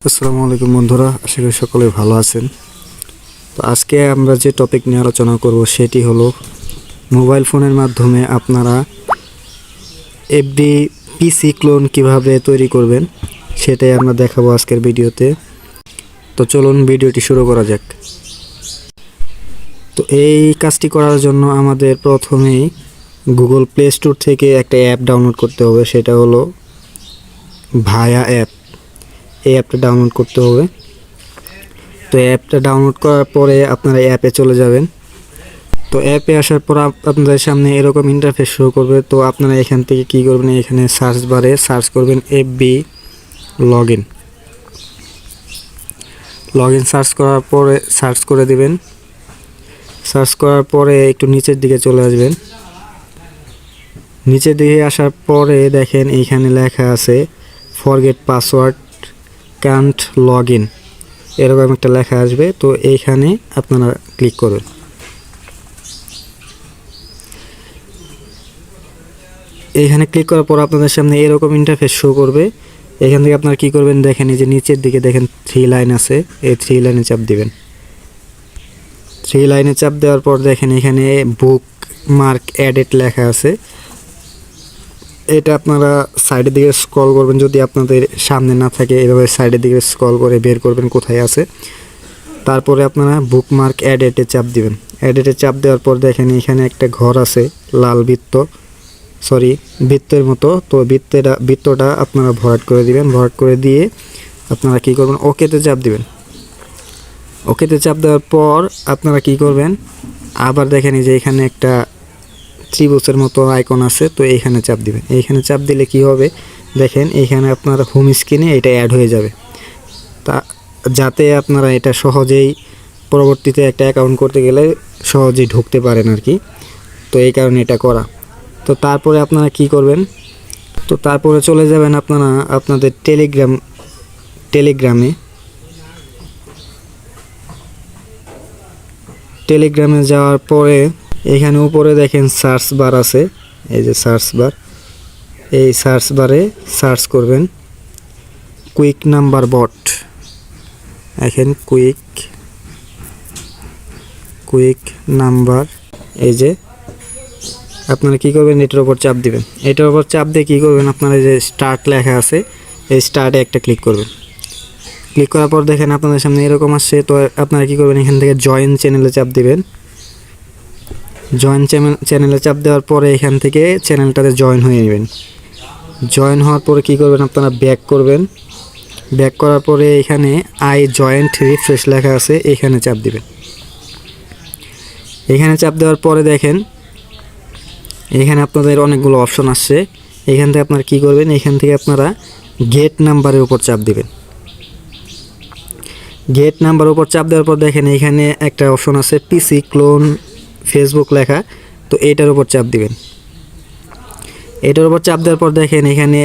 আসসালামু আলাইকুম বন্ধুরা, আশা করি সকলে ভালো আছেন। তো আজকে আমরা যে টপিক নিয়ে আলোচনা করব সেটি হলো মোবাইল ফোনের মাধ্যমে আপনারা এফডি পিসি ক্লোন কিভাবে তৈরি করবেন সেটাই আমরা দেখাবো আজকের ভিডিওতে। তো চলুন ভিডিওটি শুরু করা যাক। তো এই কাজটি করার জন্য আমাদের প্রথমেই গুগল প্লে স্টোর থেকে একটা অ্যাপ ডাউনলোড করতে হবে, সেটা হলো ভায়া অ্যাপ। এই অ্যাপটা ডাউনলোড করতে হবে। তো অ্যাপটা ডাউনলোড করার পরে আপনারা অ্যাপে চলে যাবেন। তো অ্যাপে আসার পর আপনাদের সামনে এরকম ইন্টারফেস শো করবে। তো আপনারা এখান থেকে কি করবেন, এখানে সার্চ বারে সার্চ করবেন এফবি লগইন। সার্চ করার পরে সার্চ করে দিবেন। সার্চ করার পরে একটু নিচের দিকে চলে আসবেন। নিচের দিকে আসার পরে দেখেন এইখানে লেখা আছে forget password can't log in, এরকম একটা লেখা আসবে। তো এইখানে আপনারা ক্লিক করবেন। এইখানে ক্লিক করার পর আপনাদের সামনে এরকম ইন্টারফেস শো করবে। এখান থেকে আপনারা কি করবেন, দেখেন এই যে নিচের দিকে দেখেন 3 লাইন আছে, এই 3 লাইনে চাপ দিবেন। 3 লাইনে চাপ দেওয়ার পর দেখেন এখানে বুক মার্ক এডিট লেখা আছে। এটা আপনারা সাইডের দিকে স্ক্রল করবেন, যদি আপনাদের সামনে না থাকে এভাবে সাইডের দিকে স্ক্রল করে বের করবেন কোথায় আছে। তারপরে আপনারা বুকমার্ক এডিটে চাপ দিবেন। এডিটে চাপ দেওয়ার পর দেখেন এখানে একটা ঘর আছে লাল বৃত্তের মতো। তো বৃত্তটা আপনারা ভরাট করে দিবেন। ভরাট করে দিয়ে আপনারা কি করবেন, ওকেতে চাপ দিবেন। ওকেতে চাপ দেওয়ার পর আপনারা কি করবেন, আবার দেখেন যে এখানে একটা ত্রিভুজের মতো আইকন আছে। তো এইখানে চাপ দিবেন। এইখানে চাপ দিলে কি হবে, দেখেন এইখানে আপনার হোম স্ক্রিনে এটা অ্যাড হয়ে যাবে। তা যাতে আপনারা এটা সহজেই পরবর্তীতে একটা অ্যাকাউন্ট করতে গেলে সহজেই ঢুকতে পারেন আর কি। তো এই কারণে এটা করা। তো তারপরে আপনারা কি করবেন, তো তারপরে চলে যাবেন আপনারা আপনাদের টেলিগ্রামে যাওয়ার পরে এখানে উপরে দেখেন সার্চ বার আছে, এই যে সার্চ বার। এই সার্চ বারে সার্চ করবেন কুইক নাম্বার বট। এখন কুইক নাম্বার, এই যে আপনারা কি করবেন, এটার উপর চাপ দিবেন। এটার উপর চাপ দিয়ে কি করবেন, আপনারা যে স্টার্ট লেখা আছে এই স্টার্টে একটা ক্লিক করবেন। ক্লিক করার পর দেখেন আপনাদের সামনে এরকম আসছে। তো আপনারা কি করবেন, এখান থেকে জয়েন চ্যানেলে চাপ দিবেন। জয়েন চ্যানেলে চাপ দেওয়ার পরে এখান থেকে চ্যানেলটাতে জয়েন হয়ে নেবেন। জয়েন হওয়ার পরে কি করবেন, আপনারা ব্যাক করবেন। ব্যাক করার পরে এখানে আই জয়েন্ট রিফ্রেশ লেখা আছে, এখানে চাপ দিবেন। এখানে চাপ দেওয়ার পরে দেখেন এখানে আপনাদের অনেকগুলো অপশন আসছে। এখান থেকে আপনারা কি করবেন, এখান থেকে আপনারা গেট নাম্বারের উপর চাপ দিবেন। গেট নাম্বার উপর চাপ দেওয়ার পর দেখেন এখানে একটা অপশন আছে পিসি ক্লোন ফেসবুক লেখা। তো এটার উপর চাপ দিবেন। এটার উপর চাপ দেওয়ার পর দেখেন এখানে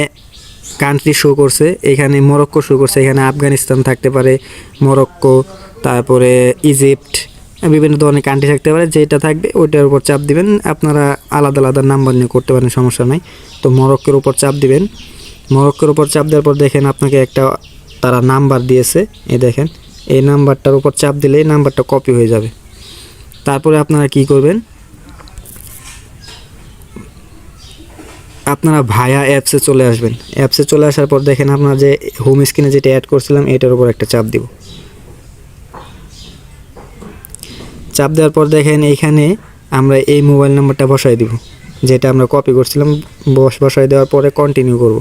কান্ট্রি শো করছে, এখানে মরক্কো শো করছে, এখানে আফগানিস্তান থাকতে পারে, মরক্কো, তারপরে ইজিপ্ট, বিভিন্ন ধরনের কান্ট্রি থাকতে পারে। যেটা থাকবে ওইটার উপর চাপ দিবেন। আপনারা আলাদা আলাদা নাম্বার নিয়ে করতে পারেন, সমস্যা নাই। তো মরক্কোর উপর চাপ দিবেন। মরক্কোর উপর চাপ দেওয়ার পর দেখেন আপনাকে একটা তারা নাম্বার দিয়েছে, এই দেখেন এই নাম্বারটার উপর চাপ দিলে এই নাম্বারটা কপি হয়ে যাবে। তারপরে আপনারা কি করবেন, আপনারা ভায়া অ্যাপসে চলে আসবেন। অ্যাপসে চলে আসার পর দেখেন আপনারা যে হোম স্ক্রিনে যেটা অ্যাড করছিলাম এটার উপর একটা চাপ দিব। চাপ দেওয়ার পর দেখেন এইখানে আমরা এই মোবাইল নাম্বারটা বসাই দিব, যেটা আমরা কপি করছিলাম। বসাই দেওয়ার পরে কন্টিনিউ করব।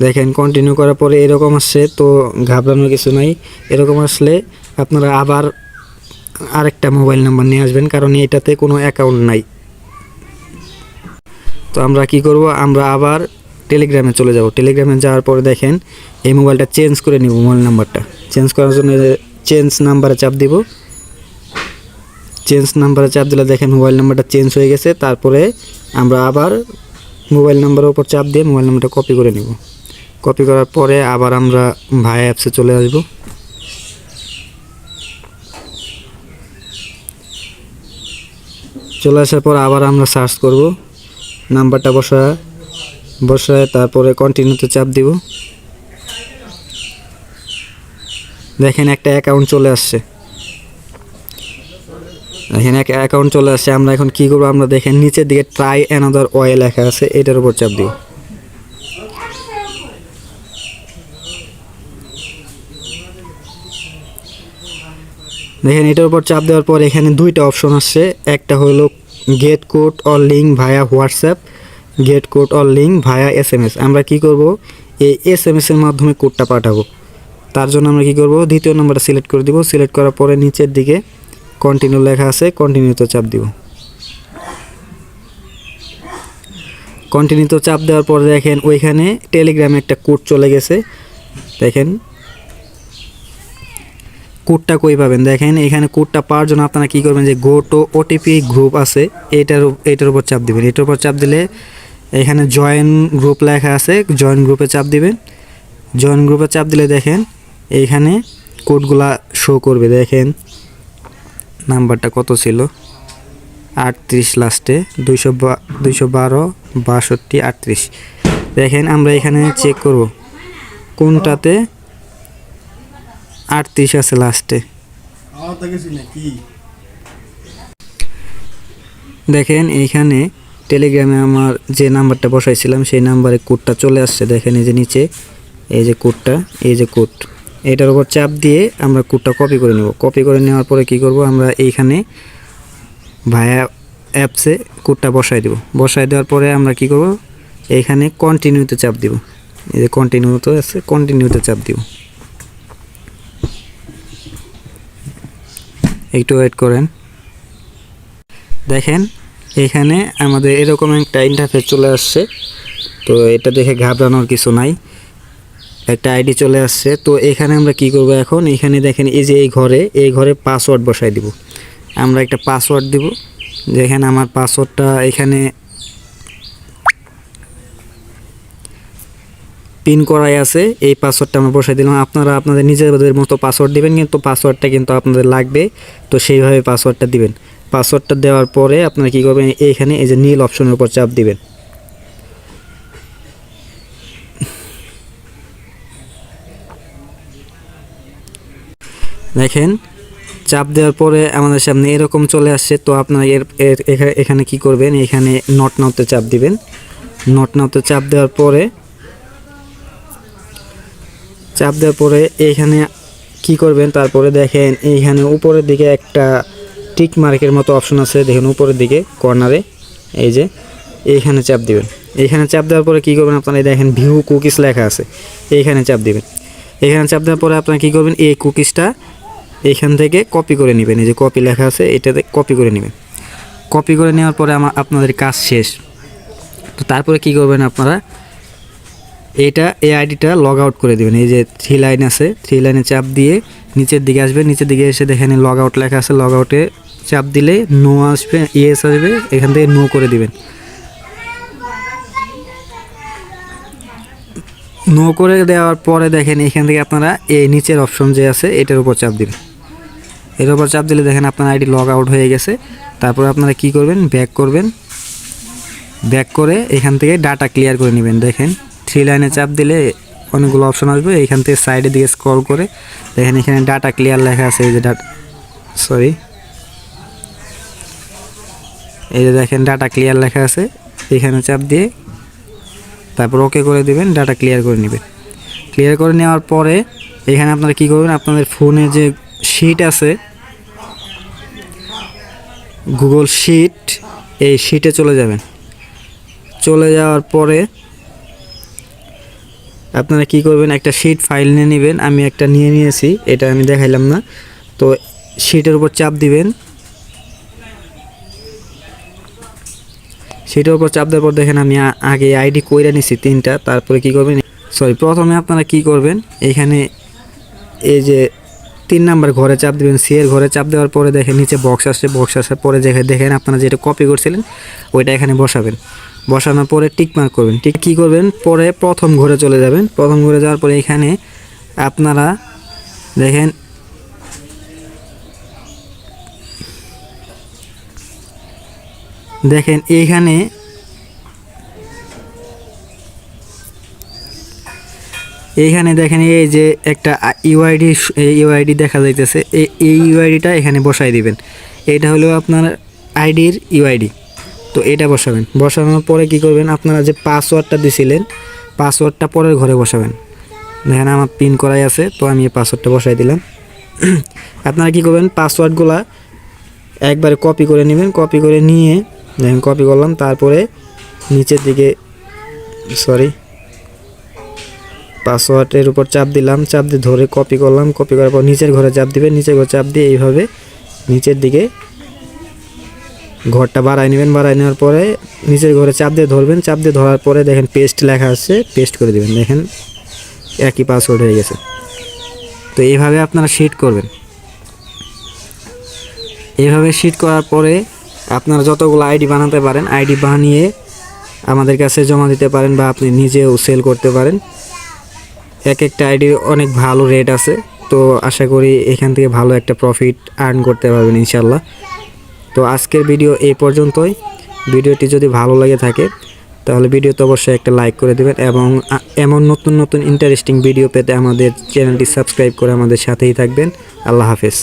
দেখেন কন্টিনিউ করার পরে এরকম আসছে। তো ঘাবড়ানোর কিছু নাই। এরকম আসলে আপনারা আবার আরেকটা মোবাইল নাম্বার নিয়ে আসবেন, কারণ এটাতে কোনো অ্যাকাউন্ট নাই। তো আমরা কি করব, আমরা আবার টেলিগ্রামে চলে যাব। টেলিগ্রামে যাওয়ার পরে দেখেন এই মোবাইলটা চেঞ্জ করে নিব। মোবাইল নাম্বারটা চেঞ্জ করার জন্য চেঞ্জ নাম্বারে চাপ দিব। চেঞ্জ নাম্বারে চাপ দিলে দেখেন মোবাইল নাম্বারটা চেঞ্জ হয়ে গেছে। তারপরে আমরা আবার মোবাইল নাম্বারের উপর চাপ দিয়ে মোবাইল নাম্বারটা কপি করে নিব। কপি করার পরে আবার আমরা ভায়া অ্যাপসে চলে আসব। চলে আসার পর আবার আমরা সার্চ করব, নাম্বারটা বসা বসায় তারপরে কন্টিনিউতে চাপ দিব। দেখেন একটা অ্যাকাউন্ট চলে আসছে, দেখেন একটা অ্যাকাউন্ট চলে আসছে। আমরা এখন কি করব, আমরা দেখেন নিচের দিকে ট্রাই অ্যানাদার ওয়ে লেখা আছে, এটার উপর চাপ দিব। দেখেন এটার উপর চাপ দেওয়ার পর এখানে দুইটা অপশন আসছে, একটা হলো gate code or link via WhatsApp, gate code or link via SMS। আমরা কি করব, এই SMS এর মাধ্যমে কোডটা পাঠাবো। তার জন্য আমরা কি করব, দ্বিতীয় নম্বরটা সিলেক্ট করে দিব। সিলেক্ট করার পরে নিচের দিকে কন্টিনিউ লেখা আছে, কন্টিনিউতে চাপ দিব। কন্টিনিউতে চাপ দেওয়ার পর দেখেন ওইখানে টেলিগ্রামে একটা কোড চলে গেছে। দেখেন কোডটা কই পাবেন, দেখেন এখানে কোডটা পাওয়ার জন্য আপনারা কী করবেন, যে গো টু OTP গ্রুপ আছে, এটার উপর চাপ দিবেন। এটার উপর চাপ দিলে এখানে জয়েন গ্রুপ লেখা আছে, জয়েন গ্রুপে চাপ দিবেন। জয়েন গ্রুপে চাপ দিলে দেখেন এইখানে কোডগুলা শো করবে। দেখেন নাম্বারটা কত ছিল, 38 লাস্টে, 212 62 38। দেখেন আমরা এখানে চেক করব কোনটাতে 38 আছে লাস্টে। দেখেন এইখানে টেলিগ্রামে আমার যে নাম্বারটা বসাইছিলাম সেই নাম্বারে কোডটা চলে আসছে। দেখেন এই যে নিচে এই যে কোডটা, এই যে কোড, এটার উপর চাপ দিয়ে আমরা কোডটা কপি করে নেব। কপি করে নেওয়ার পরে কি করব, আমরা এইখানে ভায়া অ্যাপসে কোডটা বসাই দেব। বসাই দেওয়ার পরে আমরা কি করব, এইখানে কন্টিনিউতে চাপ দিব। এই যে কন্টিনিউতে আছে, কন্টিনিউতে চাপ দিব। একটু ওয়েট করেন। দেখেন এখানে আমাদের এরকম একটা ইন্টারফেস চলে আসছে। তো এটা দেখে ঘাবড়ানোর কিছু নাই, একটা আইডি চলে আসছে। তো এখানে আমরা কি করব, এখন এখানে দেখেন এই যে এই ঘরে পাসওয়ার্ড বসাই দিব। আমরা একটা পাসওয়ার্ড দিব। দেখেন আমার পাসওয়ার্ডটা এখানে পিন করাই আছে, এই পাসওয়ার্ডটা আমরা বসাই দিলাম। আপনারা আপনাদের নিজেদের মতো পাসওয়ার্ড দিবেন, কিন্তু পাসওয়ার্ডটা কিন্তু আপনাদের লাগবে, তো সেইভাবে পাসওয়ার্ডটা দিবেন। পাসওয়ার্ডটা দেওয়ার পরে আপনারা কী করবেন, এইখানে এই যে নীল অপশনের উপর চাপ দিবেন। দেখেন চাপ দেওয়ার পরে আমাদের সামনে এরকম চলে আসছে। তো আপনারা এখানে কি করবেন, এখানে নট নাওতে চাপ দিবেন। নট নাওতে চাপ দেওয়ার পরে এইখানে কি করবেন, তারপরে দেখেন এইখানে উপরের দিকে একটা টিক মার্কের মতো অপশন আছে, দেখেন উপরের দিকে কর্নারে, এই যে এইখানে চাপ দিবেন। এইখানে চাপ দেওয়ার পরে কী করবেন, আপনারা দেখেন ভিউ কুকিজ লেখা আছে, এইখানে চাপ দিবেন। এখানে চাপ দেওয়ার পরে আপনারা কী করবেন, এই কুকিজটা এখান থেকে কপি করে নেবেন। এই যে কপি লেখা আছে, এটাতে কপি করে নেবেন। কপি করে নেওয়ার পরে আপনাদের কাজ শেষ। তো তারপরে কি করবেন, আপনারা এই আইডিটা লগ আউট করে দেবেন। এই যে 3 লাইন আছে, 3 লাইনে চাপ দিয়ে নিচের দিকে আসবে। নিচের দিকে এসে দেখেন লগ আউট লেখা আছে, লগ আউটে চাপ দিলে নো আসবে, ইয়েস আসবে, এখান থেকে নো করে দিবেন। নো করে দেওয়ার পরে দেখেন এখান থেকে আপনারা এই নিচের অপশন যে আছে এটার উপর চাপ দিবেন। এর উপর চাপ দিলে দেখেন আপনার আইডি লগ আউট হয়ে গেছে। তারপর আপনারা কি করবেন, ব্যাক করবেন। ব্যাক করে এখান থেকে ডাটা ক্লিয়ার করে নেবেন। দেখেন 3 লাইনে চাপ দিলে অনেকগুলো অপশন আসবে, এখান থেকে সাইডের দিকে স্ক্রল করে দেখেন এখানে ডাটা ক্লিয়ার লেখা আছে। এই যে এই যে দেখেন ডাটা ক্লিয়ার লেখা আছে, এখানে চাপ দিয়ে তারপর ওকে করে দিবেন, ডাটা ক্লিয়ার করে নেবেন। ক্লিয়ার করে নেওয়ার পরে এখানে আপনারা কি করবেন, আপনাদের ফোনে যে শিট আছে, গুগল শিট, এই শিটে চলে যাবেন। চলে যাওয়ার পরে আপনারা কি করবেন, একটা শিট ফাইল নিয়ে নেবেন। আমি একটা নিয়ে নিয়েছি, এটা আমি দেখাইলাম না। তো শিটের উপর চাপ দিবেন। শিটের উপর চাপ দেওয়ার পর দেখেন আমি আগে আইডি কইরা নিছি 3টা। তারপরে কি করবেন, প্রথমে আপনারা কি করবেন, এখানে এই যে 3 নাম্বার ঘরে চাপ দিবেন। সি এর ঘরে চাপ দেওয়ার পরে দেখেন নিচে বক্স আসছে, বক্স আসার পরে দেখেন আপনারা যেটা কপি করছিলেন ওইটা এখানে বসাবেন। বসানোর পরে টিক মার্ক করবেন। ঠিক কী করবেন, পরে প্রথম ঘরে চলে যাবেন। প্রথম ঘরে যাওয়ার পরে এখানে আপনারা দেখেন এইখানে এইখানে দেখেন এই যে একটা ইউআইডি দেখা যাইতেছে, এই ইউআইডিটা এখানে বসাই দিবেন। এটা হলো আপনার আইডির ইউআইডি। তো এটা বসাবেন। বসানোর পরে কি করবেন, আপনারা যে পাসওয়ার্ডটা দিছিলেন পাসওয়ার্ডটা পরের ঘরে বসাবেন। দেখেন আমার পিন করাই আছে, তো আমি এই পাসওয়ার্ডটা বসাই দিলাম। আপনারা কি করবেন, পাসওয়ার্ডগুলা একবারে কপি করে নেবেন। কপি করে নিয়ে দেখেন কপি করলাম, তারপরে নিচের দিকে পাসওয়ার্ডের উপর চাপ দিলাম, চাপ দিয়ে ধরে কপি করলাম। কপি করার পর নিচের ঘরে চাপ দিবেন, নিচের ঘরে চাপ দিয়ে এইভাবে নিচের দিকে ঘরটা বাড়ায় নেবেন। বাড়ায় নেওয়ার পরে নিচের ঘরে চাপ দিয়ে ধরবেন। চাপ দিয়ে ধরার পরে দেখেন পেস্ট লেখা আছে, পেস্ট করে দেবেন। দেখেন একই পাসওয়ার্ড হয়ে গেছে। তো এইভাবে আপনারা শিট করবেন। এইভাবে শিট করার পরে আপনারা যতগুলো আইডি বানাতে পারেন, আইডি বানিয়ে আমাদের কাছে জমা দিতে পারেন বা আপনি নিজেও সেল করতে পারেন। এক একটা আইডির অনেক ভালো রেট আছে, তো আশা করি এখান থেকে ভালো একটা প্রফিট আর্ন করতে পারবেন ইনশাল্লাহ। তো আজকের ভিডিও এই পর্যন্তই। ভিডিওটি যদি ভালো লাগে থাকে তাহলে ভিডিওতে অবশ্যই একটা লাইক করে দেবেন এবং এমন নতুন নতুন ইন্টারেস্টিং ভিডিও পেতে আমাদের চ্যানেলটি সাবস্ক্রাইব করে আমাদের সাথেই থাকবেন। আল্লাহ হাফেজ।